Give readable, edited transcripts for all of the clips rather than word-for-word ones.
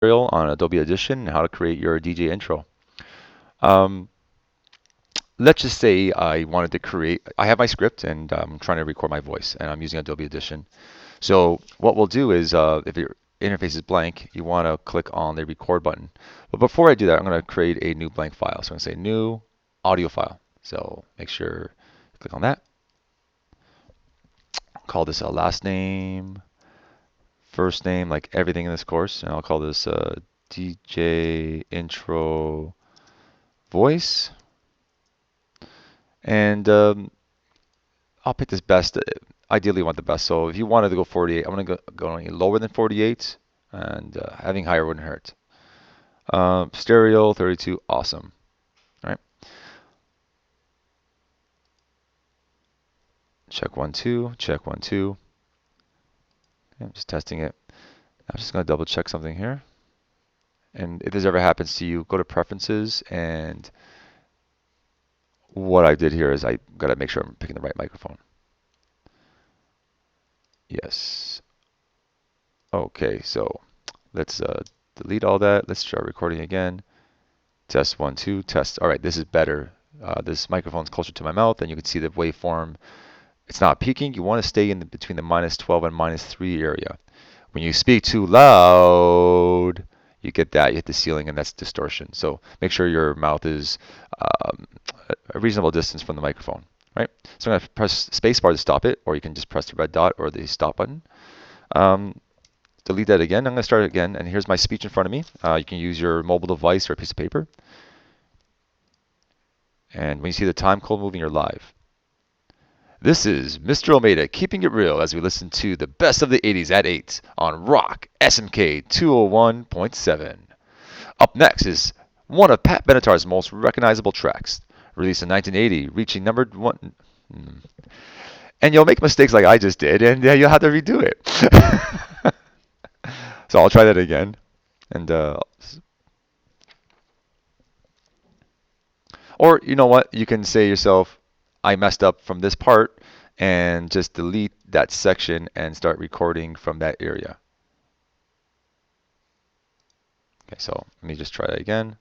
tutorial on Adobe Audition and how to create your DJ intro. Um, let's just say I wanted to create, I have my script and I'm trying to record my voice and I'm using Adobe Audition. So what we'll do is if your interface is blank, you want to click on the record button. But before I do that, I'm going to create a new blank file. So I'm going to say new audio file. So make sure you click on that. Call this a last name, first name, like everything in this course. And I'll call this DJ intro voice. And I'll pick this best. Ideally, you want the best. So if you wanted to go 48, I'm going to go any lower than 48, and having higher wouldn't hurt. Stereo 32, awesome. All right. Check 1, 2. Check 1, 2. Okay, I'm just testing it. I'm just going to double check something here. And if this ever happens to you, go to preferences. And what I did here is I got to make sure I'm picking the right microphone. Yes. Okay, so let's delete all that. Let's try recording again. Test 1, 2, test. All right, this is better. This microphone's closer to my mouth, and you can see the waveform. It's not peaking. You want to stay in between the -12 and -3 area. When you speak too loud, you get that. You hit the ceiling, and that's distortion. So make sure your mouth is um, a reasonable distance from the microphone. Right? So I'm going to press spacebar to stop it, or you can just press the red dot or the stop button. Delete that again. I'm going to start it again, and here's my speech in front of me. You can use your mobile device or a piece of paper. And when you see the time code moving, you're live. This is Mr. Almeida keeping it real as we listen to the best of the 80s at 8 on Rock SMK 201.7. Up next is one of Pat Benatar's most recognizable tracks, released in 1980, reaching number 1. And you'll make mistakes like I just did, and you'll have to redo it. So I'll try that again. And or you know what? You can say yourself, I messed up from this part, and just delete that section and start recording from that area. Okay, so let me just try that again.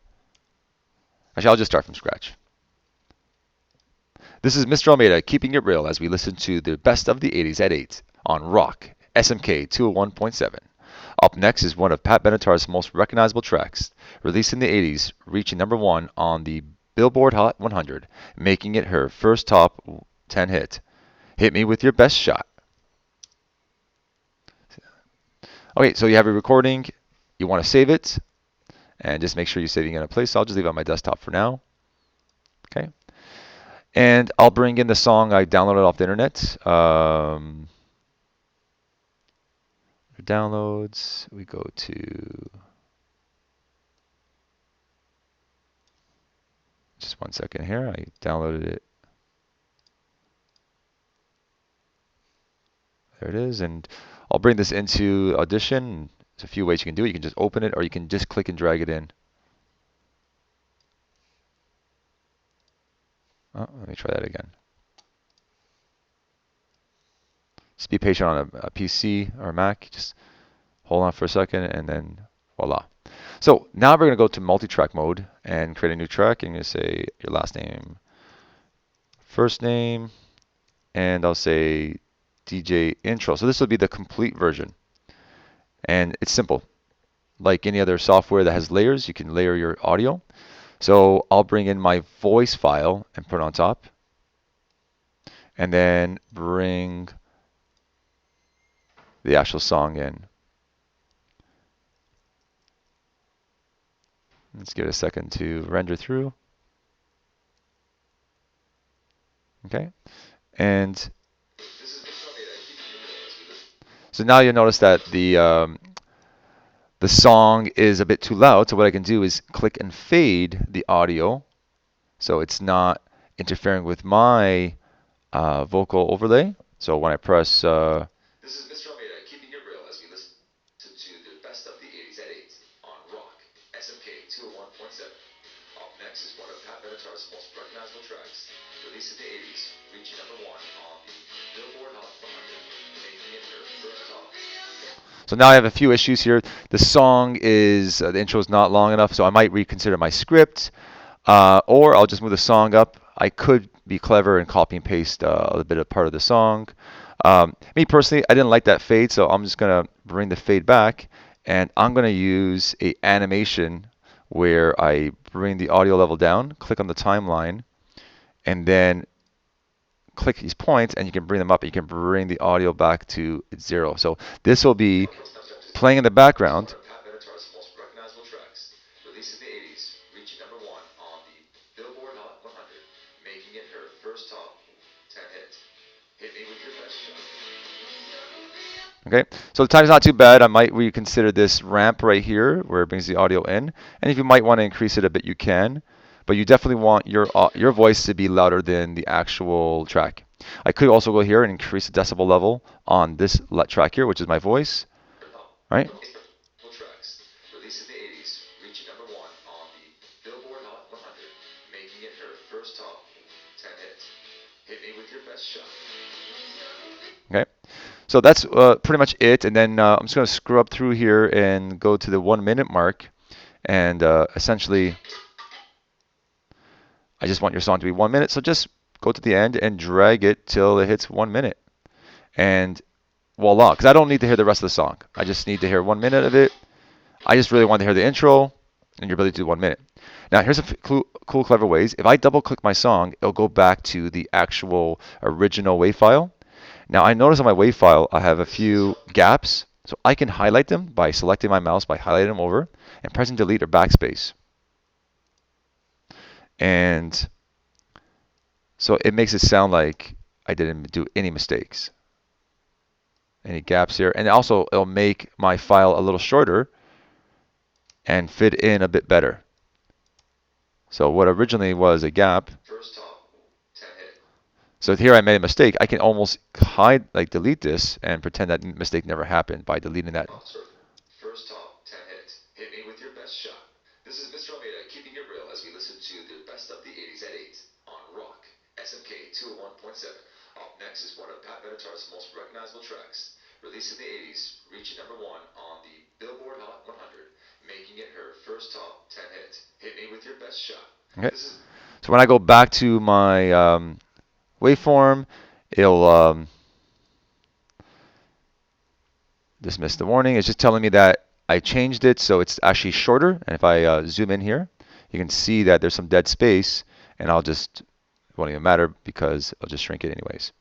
Actually, I'll just start from scratch. This is Mr. Almeida keeping it real as we listen to the best of the 80s at 8 on Rock SMK 201.7. Up next is one of Pat Benatar's most recognizable tracks, released in the 80s, reaching number 1 on the Billboard Hot 100, making it her first top 10 hit. Hit me with your best shot. Okay, so you have a recording. You want to save it, and just make sure you're saving it in a place. So I'll just leave it on my desktop for now. Okay, and I'll bring in the song I downloaded off the internet. Downloads. We go to just 1 second here. I downloaded it. There it is, and I'll bring this into Audition. There's a few ways you can do it. You can just open it, or you can just click and drag it in. Oh, let me try that again. Just be patient on a PC or a Mac. Just hold on for a second, and then voila. So now we're going to go to multi-track mode and create a new track. And you're going to say your last name, first name, and I'll say DJ intro. So this will be the complete version. And it's simple. Like any other software that has layers, you can layer your audio. So I'll bring in my voice file and put it on top. And then bring the actual song in. Let's give it a second to render through. Okay. And so now you'll notice that the song is a bit too loud. So what I can do is click and fade the audio so it's not interfering with my vocal overlay. So when I press this is Mr. Almeida keeping it real as we listen to the best of the 80s at 8 on Rock SMK 201.7. Up next is one of Pat Benatar's most recognizable tracks, released in the 80s, reaching number 1 on the Billboard Hot 100, making it her first top. So now I have a few issues here. The song is, the intro is not long enough, so I might reconsider my script, or I'll just move the song up. I could be clever and copy and paste a little bit of part of the song. Me personally, I didn't like that fade, so I'm just gonna bring the fade back, and I'm gonna use a animation where I bring the audio level down, click on the timeline, and then click these points, and you can bring them up. You can bring the audio back to 0. So this will be playing in the background. Okay, so the time's not too bad. I might reconsider this ramp right here where it brings the audio in. And if you might want to increase it a bit, you can. But you definitely want your voice to be louder than the actual track. I could also go here and increase the decibel level on this track here, which is my voice. Right? Okay, so that's pretty much it. And then I'm just going to scrub through here and go to the 1 minute mark. And essentially, I just want your song to be 1 minute. So just go to the end and drag it till it hits 1 minute. And voila, because I don't need to hear the rest of the song. I just need to hear 1 minute of it. I just really want to hear the intro and your ability to do 1 minute. Now, here's some cool, clever ways. If I double click my song, it'll go back to the actual original WAV file. Now, I notice on my WAV file, I have a few gaps. So I can highlight them by selecting my mouse, by highlighting them over, and pressing delete or backspace. And so it makes it sound like I didn't do any mistakes, any gaps here. And also, it'll make my file a little shorter and fit in a bit better. So what originally was a gap, so here I made a mistake. I can almost delete this and pretend that mistake never happened by deleting that. First top 10 hit. Hit me with your best shot. This is Mr. Almeida keeping it real as we listen to the best of the 80s at 8 on Rock SMK 201.7. Up next is one of Pat Benatar's most recognizable tracks, released in the 80s, reaching #1 on the Billboard Hot 100, making it her first top 10 hit. Hit me with your best shot. Okay. So when I go back to my waveform, it'll dismiss the warning. It's just telling me that I changed it so it's actually shorter. And if I zoom in here, you can see that there's some dead space, and it won't even matter because I'll just shrink it anyways.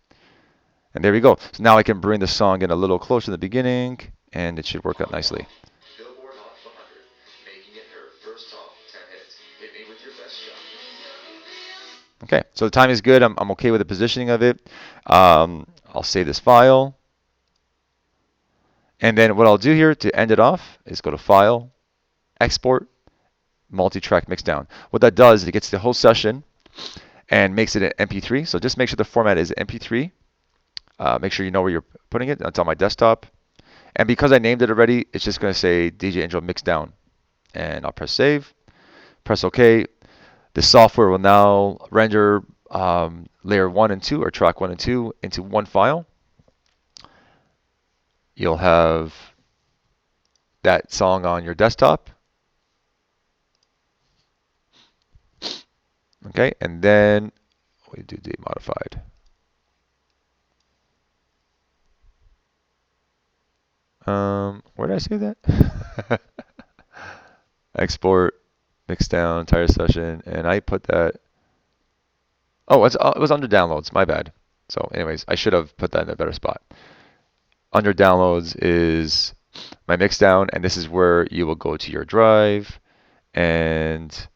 And there we go. So now I can bring the song in a little closer to the beginning, and it should work out nicely. Billboard Hot 100, making it her first top 10 hit. Hit me with your best shot. Okay, so the time is good. I'm okay with the positioning of it. I'll save this file. And then what I'll do here to end it off is go to File, Export, Multi-Track Mixdown. What that does is it gets the whole session and makes it an MP3. So just make sure the format is MP3. Make sure you know where you're putting it. That's on my desktop. And because I named it already, it's just going to say DJ Angel Mixdown. And I'll press Save, press OK. The software will now render layer 1 and 2, or track 1 and 2, into one file. You'll have that song on your desktop. Okay, and then we do date modified. Where did I save that? Export, Mixdown, entire session, and I put that. Oh, it was under downloads. My bad. So, anyways, I should have put that in a better spot. Under downloads is my Mixdown, and this is where you will go to your drive, and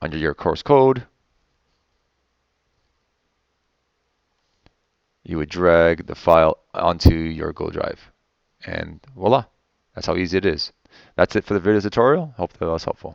under your course code, you would drag the file onto your Go drive. And voila, that's how easy it is. That's it for the video tutorial. Hope that was helpful.